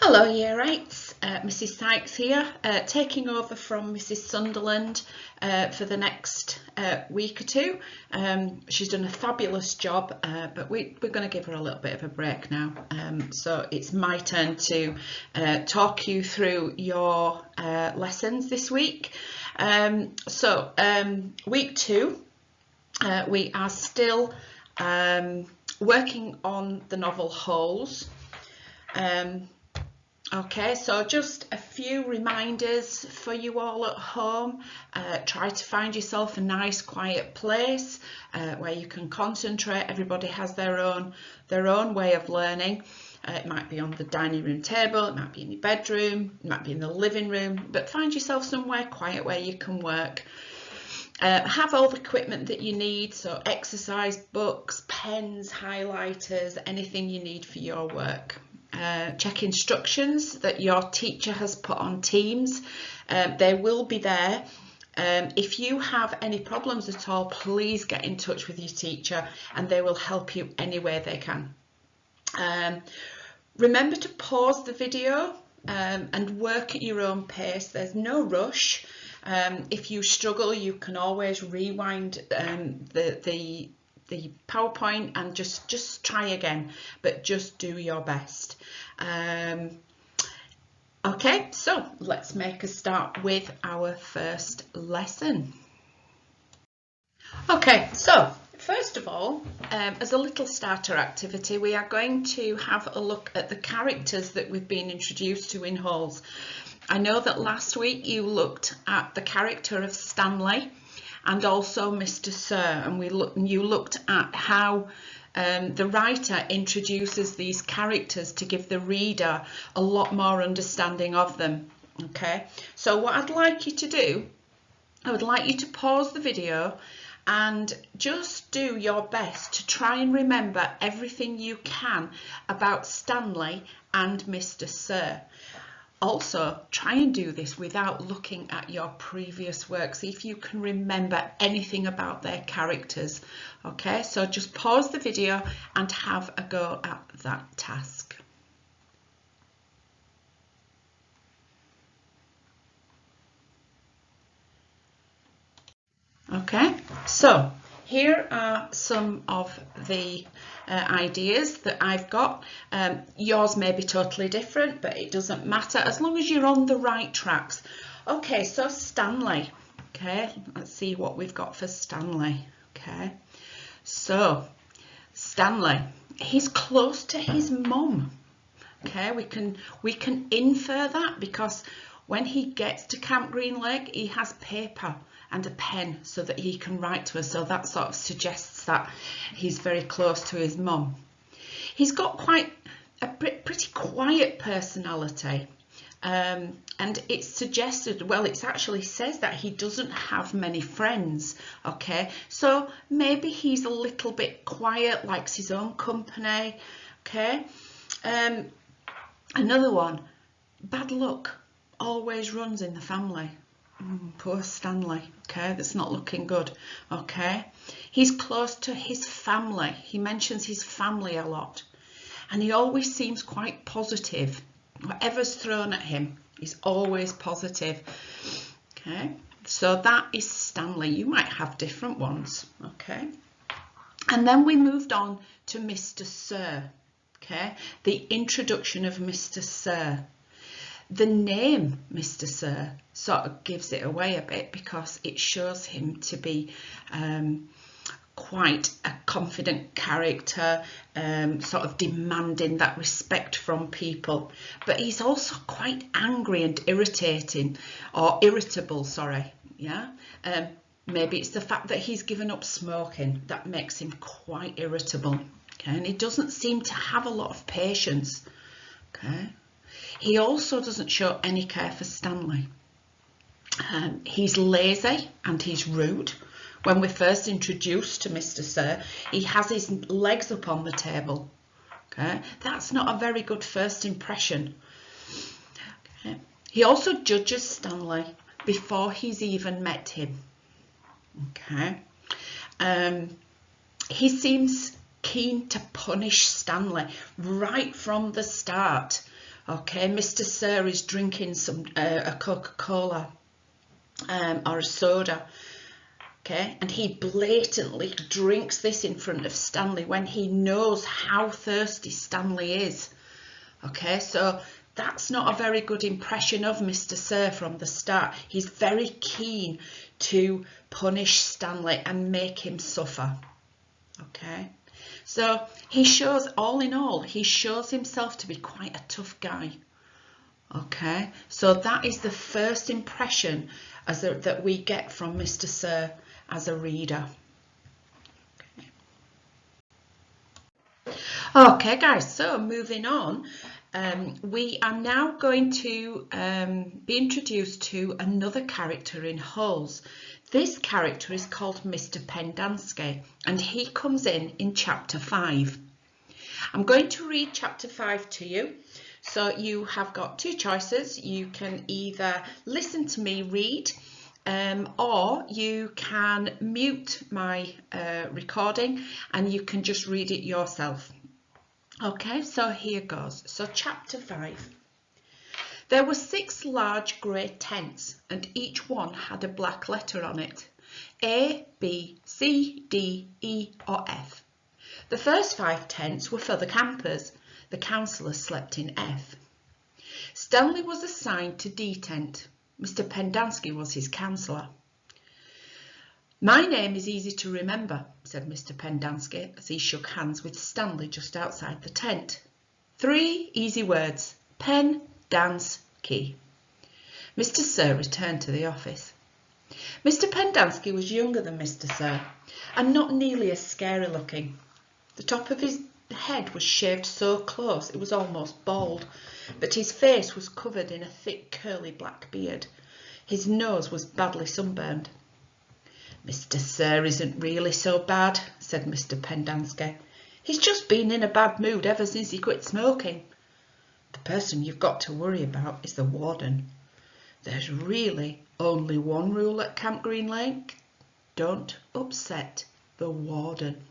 Hello Year 8s, Mrs Sykes here, taking over from Mrs Sunderland for the next week or two. She's done a fabulous job, but we're going to give her a little bit of a break now. So it's my turn to talk you through your lessons this week. Week 2, we are still working on the novel Holes. Okay, so just a few reminders for you all at home. Try to find yourself a nice quiet place where you can concentrate. Everybody has their own way of learning. It might be on the dining room table, it might be in your bedroom, it might be in the living room, but find yourself somewhere quiet where you can work. Have all the equipment that you need, so exercise books, pens, highlighters, anything you need for your work. Check instructions that your teacher has put on Teams. They will be there. If you have any problems at all, please get in touch with your teacher and they will help you any way they can. Remember to pause the video and work at your own pace. There's no rush. If you struggle, you can always rewind the PowerPoint and just try again, but just do your best. Okay, so let's make a start with our first lesson. Okay, so first of all, as a little starter activity, we are going to have a look at the characters that we've been introduced to in Holes. I know that last week you looked at the character of Stanley and also Mr. Sir, and you looked at how the writer introduces these characters to give the reader a lot more understanding of them. Okay, so what I'd like you to do, I would like you to pause the video and just do your best to try and remember everything you can about Stanley and Mr. Sir. Also, try and do this without looking at your previous work. See if you can remember anything about their characters. Okay, so just pause the video and have a go at that task. Okay, so here are some of the ideas that I've got. Yours may be totally different, but it doesn't matter as long as you're on the right tracks. Okay, so Stanley. Okay, let's see what we've got for Stanley. Okay, so Stanley, he's close to his mum. Okay, we can infer that because when he gets to Camp Green Lake, he has paper and a pen so that he can write to her. So that sort of suggests that he's very close to his mum. He's got quite a pretty quiet personality. And it's suggested, well, it actually says that he doesn't have many friends. Okay, so maybe he's a little bit quiet, likes his own company. Okay, another one, bad luck always runs in the family. Poor Stanley. Okay, that's not looking good. Okay, he's close to his family. He mentions his family a lot and he always seems quite positive. Whatever's thrown at him, he's always positive. Okay, so that is Stanley. You might have different ones. Okay, and then we moved on to Mr. Sir. Okay, the introduction of Mr. Sir. The name Mr. Sir sort of gives it away a bit because it shows him to be quite a confident character, sort of demanding that respect from people. But he's also quite angry and irritating, or irritable, sorry. Yeah, maybe it's the fact that he's given up smoking that makes him quite irritable. Okay, and he doesn't seem to have a lot of patience. Okay. He also doesn't show any care for Stanley. He's lazy and he's rude. When we're first introduced to Mr. Sir, he has his legs up on the table. Okay, that's not a very good first impression. Okay. He also judges Stanley before he's even met him. Okay, he seems keen to punish Stanley right from the start. Okay, Mr. Sir is drinking a Coca-Cola or a soda. Okay, and he blatantly drinks this in front of Stanley when he knows how thirsty Stanley is. Okay, so that's not a very good impression of Mr. Sir from the start. He's very keen to punish Stanley and make him suffer. Okay, so he shows, all in all, he shows himself to be quite a tough guy. Okay, so that is the first impression that we get from Mr. Sir as a reader. Okay guys, so moving on, we are now going to be introduced to another character in Holes. This character is called Mr. Pendanski, and he comes in chapter 5. I'm going to read chapter 5 to you. So you have got two choices. You can either listen to me read, or you can mute my recording and you can just read it yourself. Okay, so here goes. So chapter 5. There were 6 large grey tents and each one had a black letter on it. A, B, C, D, E or F. The first 5 tents were for the campers. The councillors slept in F. Stanley was assigned to D tent. Mr. Pendanski was his counsellor. My name is easy to remember, said Mr. Pendanski as he shook hands with Stanley just outside the tent. 3 easy words, pen, dance, key. Mr. Sir returned to the office. Mr. Pendanski was younger than Mr. Sir and not nearly as scary looking. The top of his head was shaved so close it was almost bald, but his face was covered in a thick curly black beard. His nose was badly sunburned. Mr. Sir isn't really so bad, said Mr. Pendanski. He's just been in a bad mood ever since he quit smoking. The person you've got to worry about is the warden. There's really only one rule at Camp Green Lake. Don't upset the warden.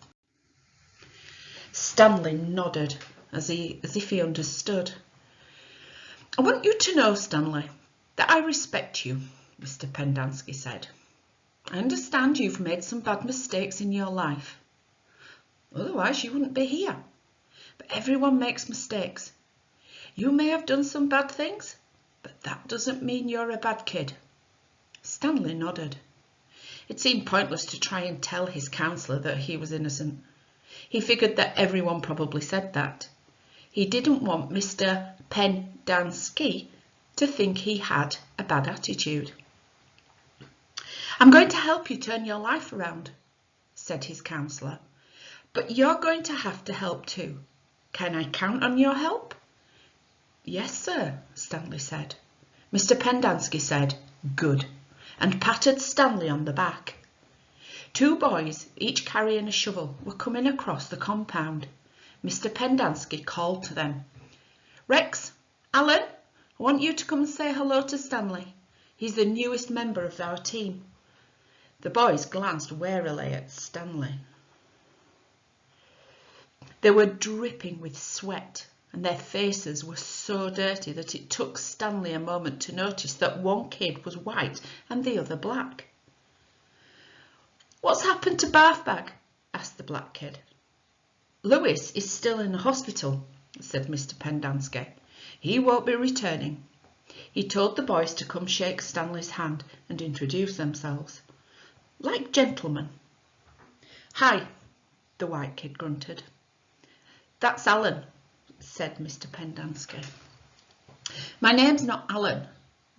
Stanley nodded as if he understood. I want you to know, Stanley, that I respect you, Mr. Pendanski said. I understand you've made some bad mistakes in your life. Otherwise you wouldn't be here. But everyone makes mistakes. You may have done some bad things, but that doesn't mean you're a bad kid. Stanley nodded. It seemed pointless to try and tell his counsellor that he was innocent. He figured that everyone probably said that. He didn't want Mr. Pendanski to think he had a bad attitude. I'm going to help you turn your life around, said his counsellor, but you're going to have to help too. Can I count on your help? Yes, sir, Stanley said. Mr. Pendanski said, good, and patted Stanley on the back. 2 boys, each carrying a shovel, were coming across the compound. Mr. Pendanski called to them. Rex, Alan, I want you to come and say hello to Stanley. He's the newest member of our team. The boys glanced warily at Stanley. They were dripping with sweat and their faces were so dirty that it took Stanley a moment to notice that one kid was white and the other black. What's happened to Bathbag? Asked the black kid. Lewis is still in the hospital, said Mr. Pendanski. He won't be returning. He told the boys to come shake Stanley's hand and introduce themselves. Like gentlemen. Hi, the white kid grunted. That's Alan, said Mr. Pendanski. My name's not Alan,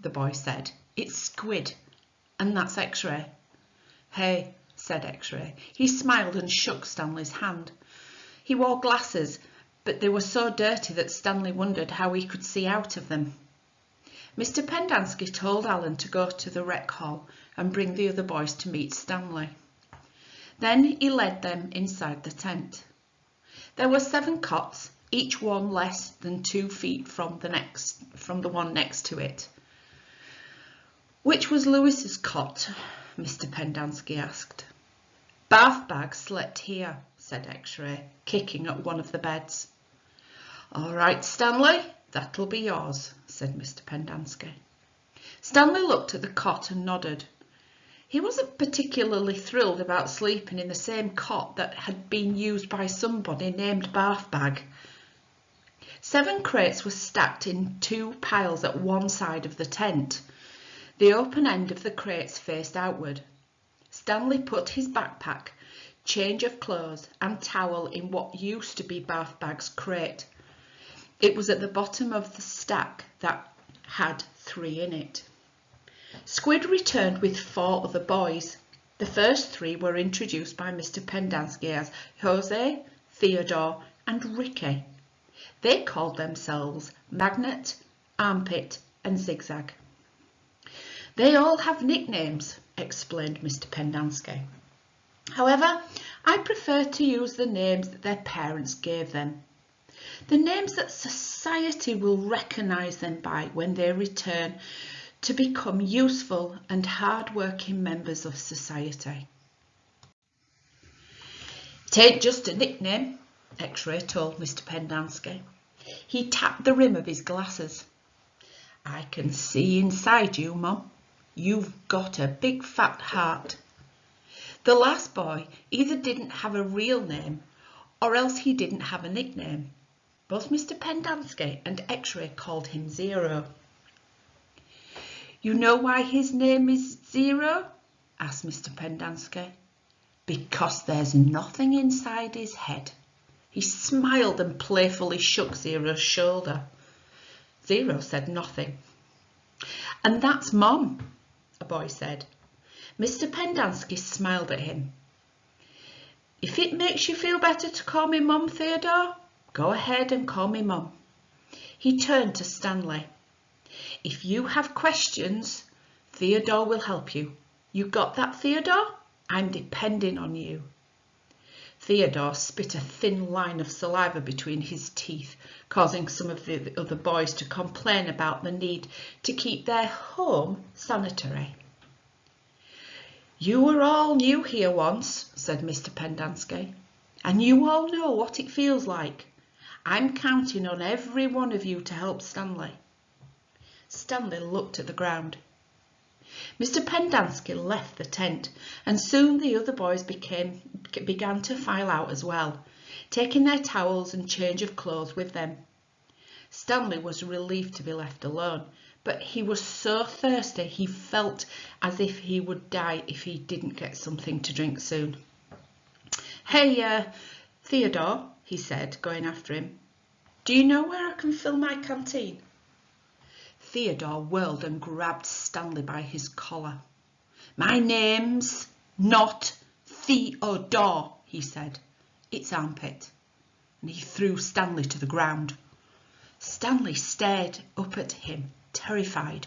the boy said. It's Squid, and that's X-Ray. Hey, said X-Ray. He smiled and shook Stanley's hand. He wore glasses, but they were so dirty that Stanley wondered how he could see out of them. Mr. Pendanski told Alan to go to the rec hall and bring the other boys to meet Stanley. Then he led them inside the tent. There were 7 cots, each one less than 2 feet from the one next to it. Which was Lewis's cot? Mr. Pendanski asked. Bathbag slept here, said X-Ray, kicking at one of the beds. All right, Stanley, That'll be yours, said Mr. Pendanski. Stanley looked at the cot and nodded. He wasn't particularly thrilled about sleeping in the same cot that had been used by somebody named Bathbag. 7 crates were stacked in 2 piles at one side of the tent. The open end of the crates faced outward. Stanley put his backpack, change of clothes and towel in what used to be Bathbag's crate. It was at the bottom of the stack that had 3 in it. Squid returned with 4 other boys. The first 3 were introduced by Mr. Pendanski as Jose, Theodore and Ricky. They called themselves Magnet, Armpit and Zigzag. They all have nicknames, explained Mr. Pendanski. However, I prefer to use the names that their parents gave them. The names that society will recognise them by when they return to become useful and hard-working members of society. It ain't just a nickname, X-Ray told Mr. Pendanski. He tapped the rim of his glasses. I can see inside you, Mum. You've got a big fat heart. The last boy either didn't have a real name or else he didn't have a nickname. Both Mr. Pendanski and X-Ray called him Zero. You know why his name is Zero? Asked Mr. Pendanski. Because there's nothing inside his head. He smiled and playfully shook Zero's shoulder. Zero said nothing. And that's Mum, a boy said. Mr. Pendanski smiled at him. If it makes you feel better to call me Mum, Theodore, go ahead and call me Mum. He turned to Stanley. If you have questions, Theodore will help you. You got that, Theodore? I'm depending on you. Theodore spit a thin line of saliva between his teeth, causing some of the other boys to complain about the need to keep their home sanitary. You were all new here once, said Mr. Pendanski, and you all know what it feels like. I'm counting on every one of you to help Stanley. Stanley looked at the ground. Mr. Pendanski left the tent, and soon the other boys began to file out as well, taking their towels and change of clothes with them. Stanley was relieved to be left alone, but he was so thirsty he felt as if he would die if he didn't get something to drink soon. Hey, Theodore, he said, going after him. Do you know where I can fill my canteen? Theodore whirled and grabbed Stanley by his collar. My name's not Theodore, he said. It's Armpit. And he threw Stanley to the ground. Stanley stared up at him, terrified.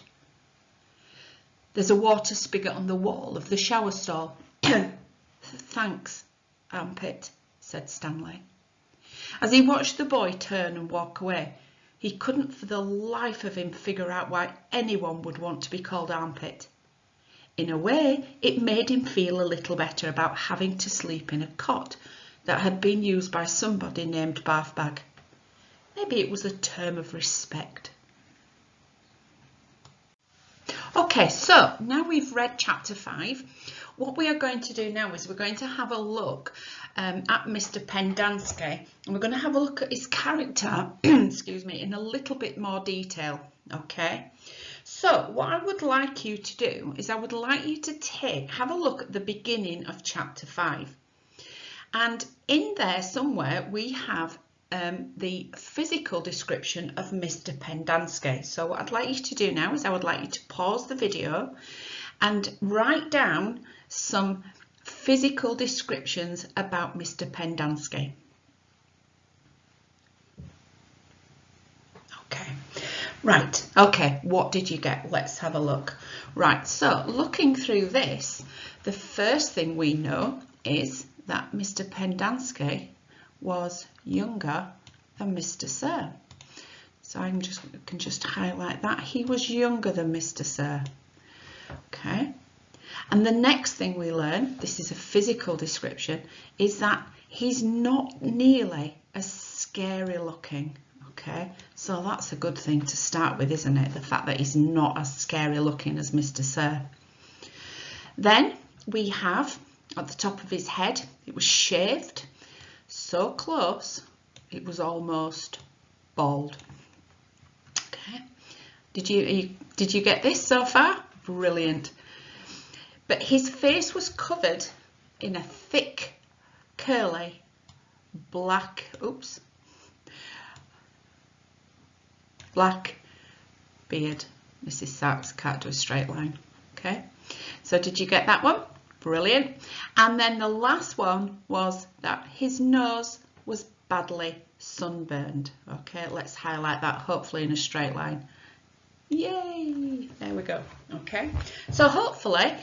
There's a water spigot on the wall of the shower stall. Thanks, Armpit, said Stanley. As he watched the boy turn and walk away, he couldn't for the life of him figure out why anyone would want to be called Armpit. In a way, it made him feel a little better about having to sleep in a cot that had been used by somebody named Bathbag. Maybe it was a term of respect. Okay, so now we've read chapter 5. What we are going to do now is we're going to have a look at Mr. Pendanski, and we're going to have a look at his character, excuse me, in a little bit more detail. Okay, so what I would like you to do is I would like you to have a look at the beginning of chapter 5, and in there somewhere we have the physical description of Mr. Pendanski. So what I'd like you to do now is I would like you to pause the video and write down some physical descriptions about Mr. Pendanski. Okay, right, okay, what did you get? Let's have a look. Right, so looking through this, the first thing we know is that Mr. Pendanski was younger than Mr. Sir. So I can just highlight that. He was younger than Mr. Sir. Okay. And the next thing we learn, this is a physical description, is that he's not nearly as scary looking. Okay. Okay, so that's a good thing to start with, isn't it? The fact that he's not as scary looking as Mr. Sir. Then we have at the top of his head, it was shaved so close it was almost bald. Okay, did you get this so far? Brilliant. But his face was covered in a thick, curly, black beard. Mrs. Sachs can't do a straight line. Okay, so did you get that one? Brilliant. And then the last one was that his nose was badly sunburned. Okay, let's highlight that, hopefully in a straight line. Yay, there we go. Okay, so hopefully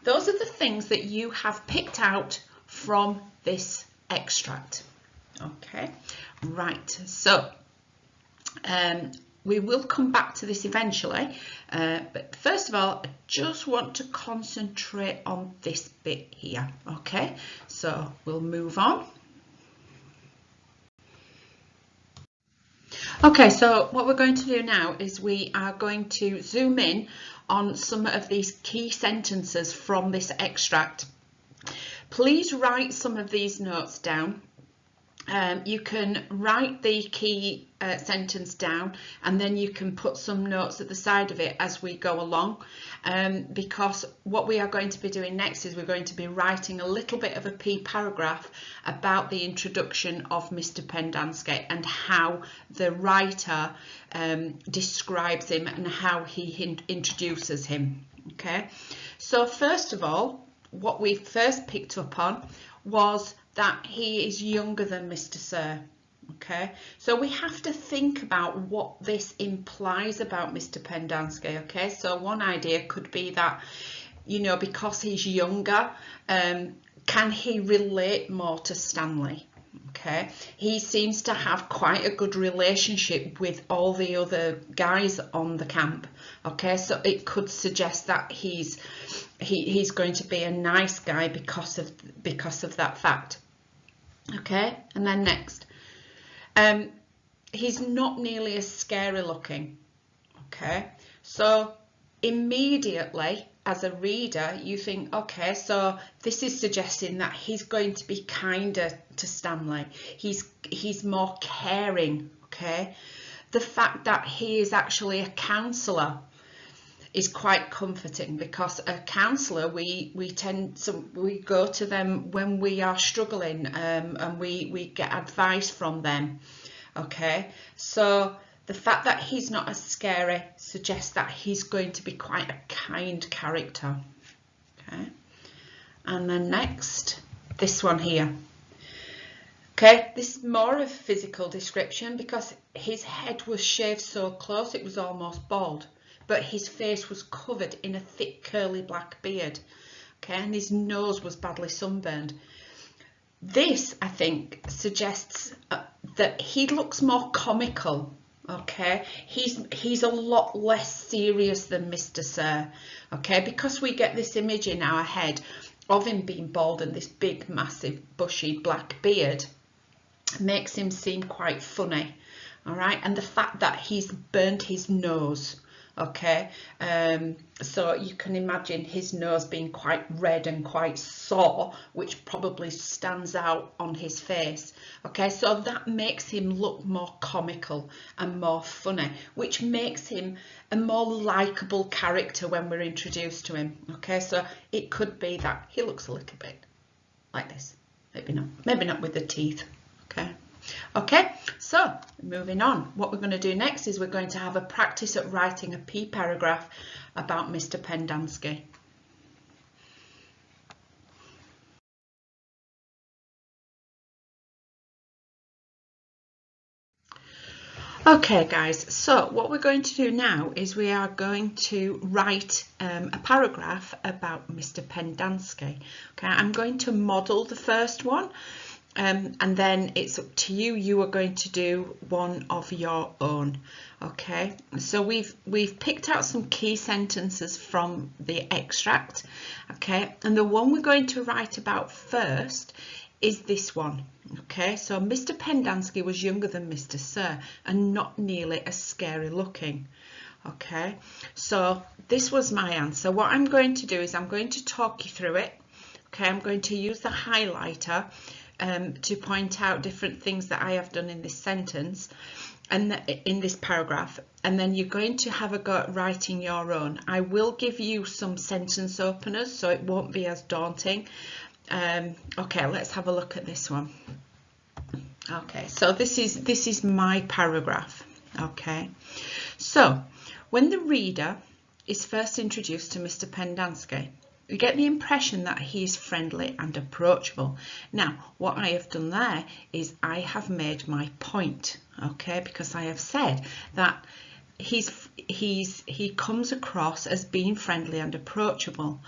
those are the things that you have picked out from this extract. Okay, right, so we will come back to this eventually, but first of all, I just want to concentrate on this bit here. Okay, so we'll move on. Okay, so what we're going to do now is we are going to zoom in on some of these key sentences from this extract. Please write some of these notes down. You can write the key sentence down, and then you can put some notes at the side of it as we go along, because what we are going to be doing next is we're going to be writing a little bit of a P paragraph about the introduction of Mr. Pendanski and how the writer describes him and how he introduces him. Okay, so first of all, what we first picked up on was that he is younger than Mr. Sir. Okay, so we have to think about what this implies about Mr. Pendanski. Okay, so one idea could be that, you know, because he's younger, can he relate more to Stanley? Okay, he seems to have quite a good relationship with all the other guys on the camp. Okay, so it could suggest that he's going to be a nice guy because of that fact. Okay, and then next, he's not nearly as scary looking. Okay, so immediately as a reader you think, okay, so this is suggesting that he's going to be kinder to Stanley. He's more caring. Okay, the fact that he is actually a counsellor is quite comforting, because a counsellor, we go to them when we are struggling, and we get advice from them. Okay, so the fact that he's not as scary suggests that he's going to be quite a kind character. Okay, and then next, this one here. Okay, this is more of a physical description, because his head was shaved so close it was almost bald, but his face was covered in a thick curly black beard. Okay, and his nose was badly sunburned. This, I think, suggests that he looks more comical. Okay, he's a lot less serious than Mr. Sir. Okay, because we get this image in our head of him being bald and this big massive bushy black beard makes him seem quite funny. All right, and the fact that he's burnt his nose. Okay, so you can imagine his nose being quite red and quite sore, which probably stands out on his face. Okay, so that makes him look more comical and more funny, which makes him a more likable character when we're introduced to him. Okay, so it could be that he looks a little bit like this, maybe not with the teeth. Okay, so moving on, what we're going to do next is we're going to have a practice at writing a P paragraph about Mr. Pendanski. Okay guys, so what we're going to do now is we are going to write a paragraph about Mr. Pendanski. Okay, I'm going to model the first one. And then it's up to you. You are going to do one of your own. Okay, so we've picked out some key sentences from the extract. Okay, and the one we're going to write about first is this one. Okay, so Mr. Pendanski was younger than Mr. Sir and not nearly as scary looking. Okay, so this was my answer. What I'm going to do is I'm going to talk you through it. Okay, I'm going to use the highlighter to point out different things that I have done in this sentence and in this paragraph, and then you're going to have a go at writing your own. I will give you some sentence openers so it won't be as daunting. Okay, let's have a look at this one. Okay, so this is my paragraph. Okay, so when the reader is first introduced to Mr. Pendanski, you get the impression that he is friendly and approachable. Now, what I have done there is I have made my point, okay, because I have said that he comes across as being friendly and approachable.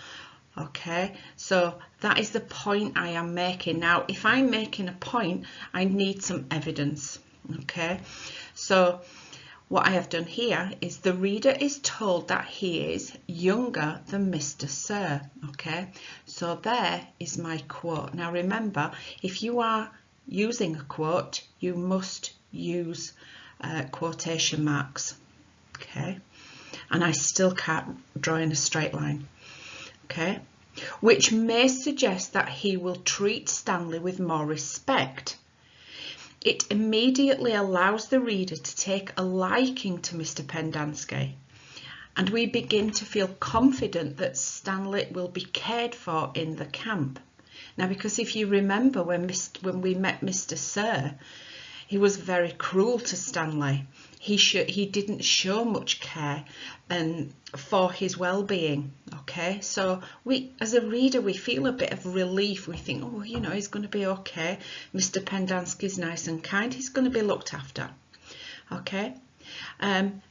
Okay, so that is the point I am making. Now, if I'm making a point, I need some evidence. Okay, so what I have done here is the reader is told that he is younger than Mr. Sir. Okay, so there is my quote. Now remember, if you are using a quote, you must use quotation marks. Okay, and I still can't draw in a straight line. Okay, which may suggest that he will treat Stanley with more respect. It immediately allows the reader to take a liking to Mr. Pendanski, and we begin to feel confident that Stanley will be cared for in the camp. Now, because if you remember when we met Mr. Sir, he was very cruel to Stanley. He didn't show much care for his well-being. Okay, so we, as a reader, we feel a bit of relief. We think, oh, you know, he's going to be okay. Mr. Pendanski's nice and kind. He's going to be looked after. Okay,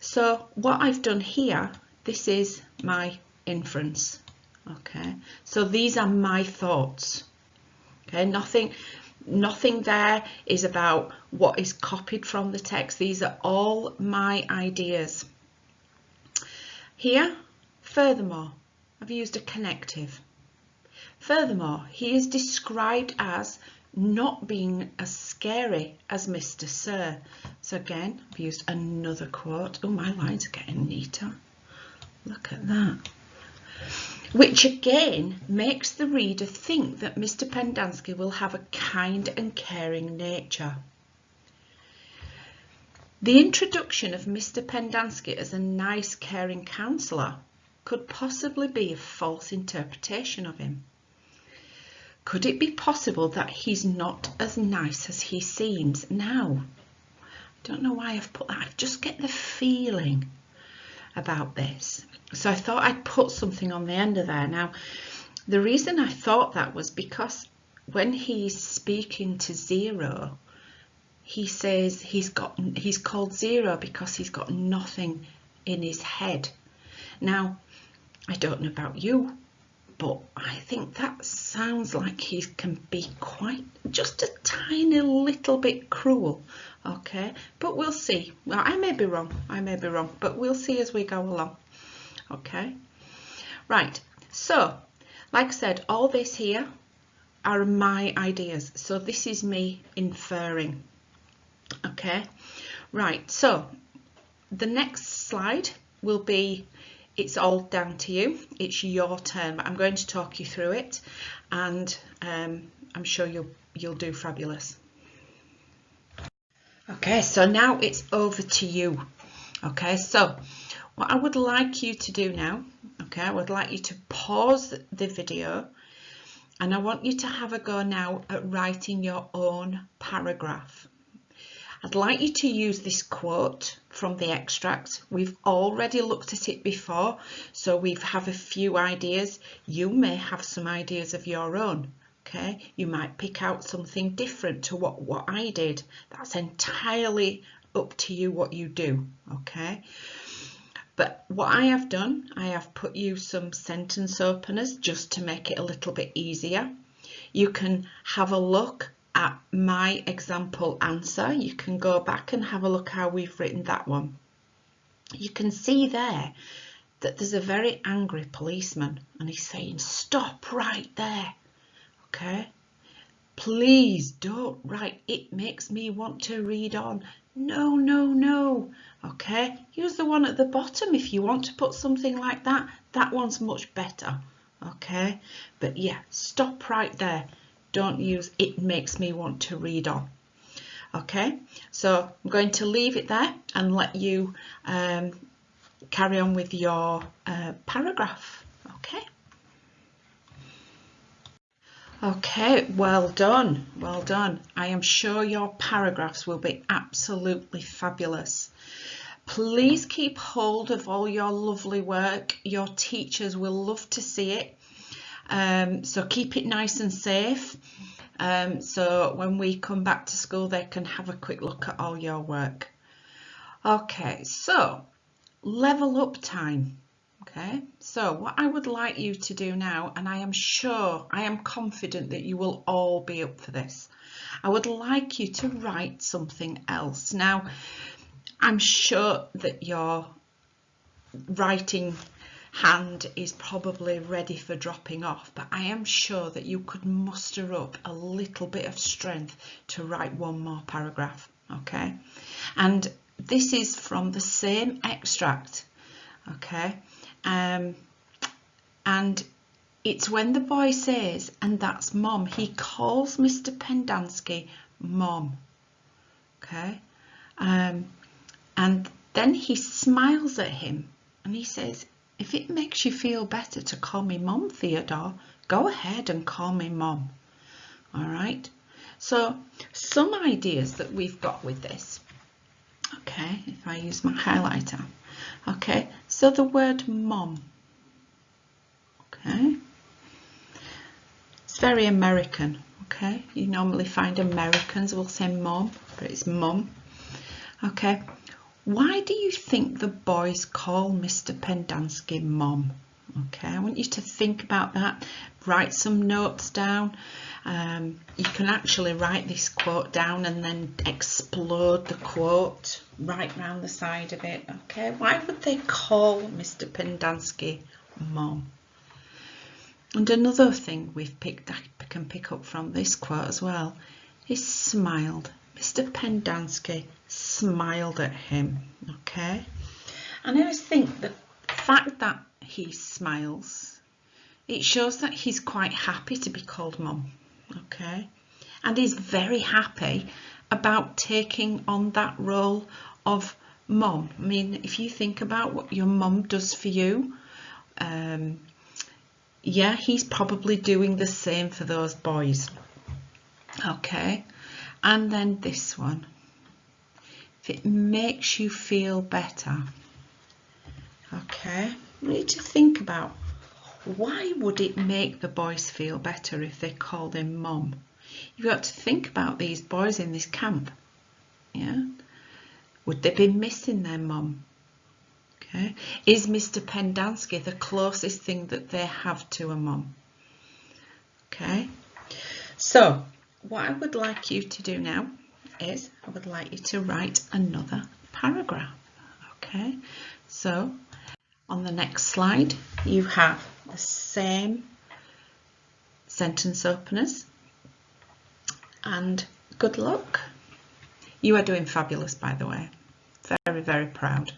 so what I've done here, this is my inference. Okay, so these are my thoughts. Okay, nothing there is about what is copied from the text. These are all my ideas. Here, furthermore, I've used a connective. Furthermore, he is described as not being as scary as Mr. Sir. So again, I've used another quote. Oh, my lines are getting neater. Look at that. Which again makes the reader think that Mr. Pendanski will have a kind and caring nature. The introduction of Mr. Pendanski as a nice, caring counsellor could possibly be a false interpretation of him. Could it be possible that he's not as nice as he seems? Now, I don't know why I've put that. I just get the feeling about this. So I thought I'd put something on the end of there. Now, the reason I thought that was because when he's speaking to Zero, he says he's called Zero because he's got nothing in his head. Now, I don't know about you, but I think that sounds like he can be quite, just a tiny little bit cruel. Okay, but we'll see. Well, I may be wrong, but we'll see as we go along. Okay, right, so like I said, all this here are my ideas, so this is me inferring. Okay, right, so the next slide will be, it's all down to you, it's your turn, but I'm going to talk you through it, and I'm sure you'll do fabulous. Okay, so now it's over to you. Okay, so what I would like you to do now, okay, I would like you to pause the video, and I want you to have a go now at writing your own paragraph. I'd like you to use this quote from the extract. We've already looked at it before, so we have a few ideas. You may have some ideas of your own. Okay, you might pick out something different to what I did. That's entirely up to you what you do. Okay, but what I have done, I have put you some sentence openers just to make it a little bit easier. You can have a look at my example answer. You can go back and have a look how we've written that one. You can see there that there's a very angry policeman and he's saying, stop right there. Okay, Please don't write, "It makes me want to read on." No, no, no. Okay, use the one at the bottom if you want to put something like that. That one's much better. Okay, but yeah, stop right there. Don't use "It makes me want to read on." Okay, so I'm going to leave it there and let you carry on with your paragraph. Okay. Okay, well done, well done. I am sure your paragraphs will be absolutely fabulous. Please keep hold of all your lovely work. Your teachers will love to see it. So keep it nice and safe. So when we come back to school, they can have a quick look at all your work. Okay, so level up time. Okay, so what I would like you to do now, and I am confident that you will all be up for this. I would like you to write something else. Now, I'm sure that your writing hand is probably ready for dropping off, but I am sure that you could muster up a little bit of strength to write one more paragraph. Okay, and this is from the same extract. Okay, and it's when the boy says, "And that's Mom." He calls Mr. Pendanski Mom. Okay, and then he smiles at him and he says, "If it makes you feel better to call me Mom, Theodore, go ahead and call me Mom." All right, so some ideas that we've got with this. Okay, if I use my highlighter. Okay, so the word Mom. Okay, it's very American. Okay, you normally find Americans will say Mom, but it's Mum. Okay, why do you think the boys call Mr. Pendanski Mom? Okay, I want you to think about that. Write some notes down. You can actually write this quote down and then explode the quote right round the side of it. Okay, why would they call Mr. Pendanski Mom? And another thing I can pick up from this quote as well is smiled. Mr. Pendanski smiled at him. Okay, and I always think the fact that he smiles, it shows that he's quite happy to be called Mum. Okay, and he's very happy about taking on that role of Mum. I mean, if you think about what your mum does for you, yeah, he's probably doing the same for those boys. Okay, and then this one. If it makes you feel better. Okay, we need to think about, why would it make the boys feel better if they called him Mum? You've got to think about these boys in this camp. Yeah, would they be missing their mum? Okay, is Mr. Pendanski the closest thing that they have to a mum? Okay, so what I would like you to do now is I would like you to write another paragraph. Okay, so on the next slide you have the same sentence openers, and good luck. You are doing fabulous, by the way. Very, very proud.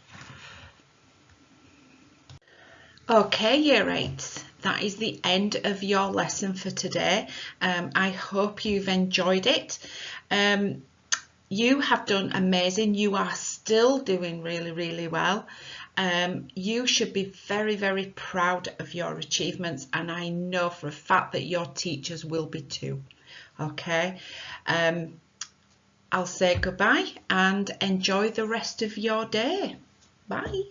Okay, Year 8s, that is the end of your lesson for today. I hope you've enjoyed it. You have done amazing. You are still doing really, really well. You should be very, very proud of your achievements, and I know for a fact that your teachers will be too. Okay, I'll say goodbye and enjoy the rest of your day. Bye.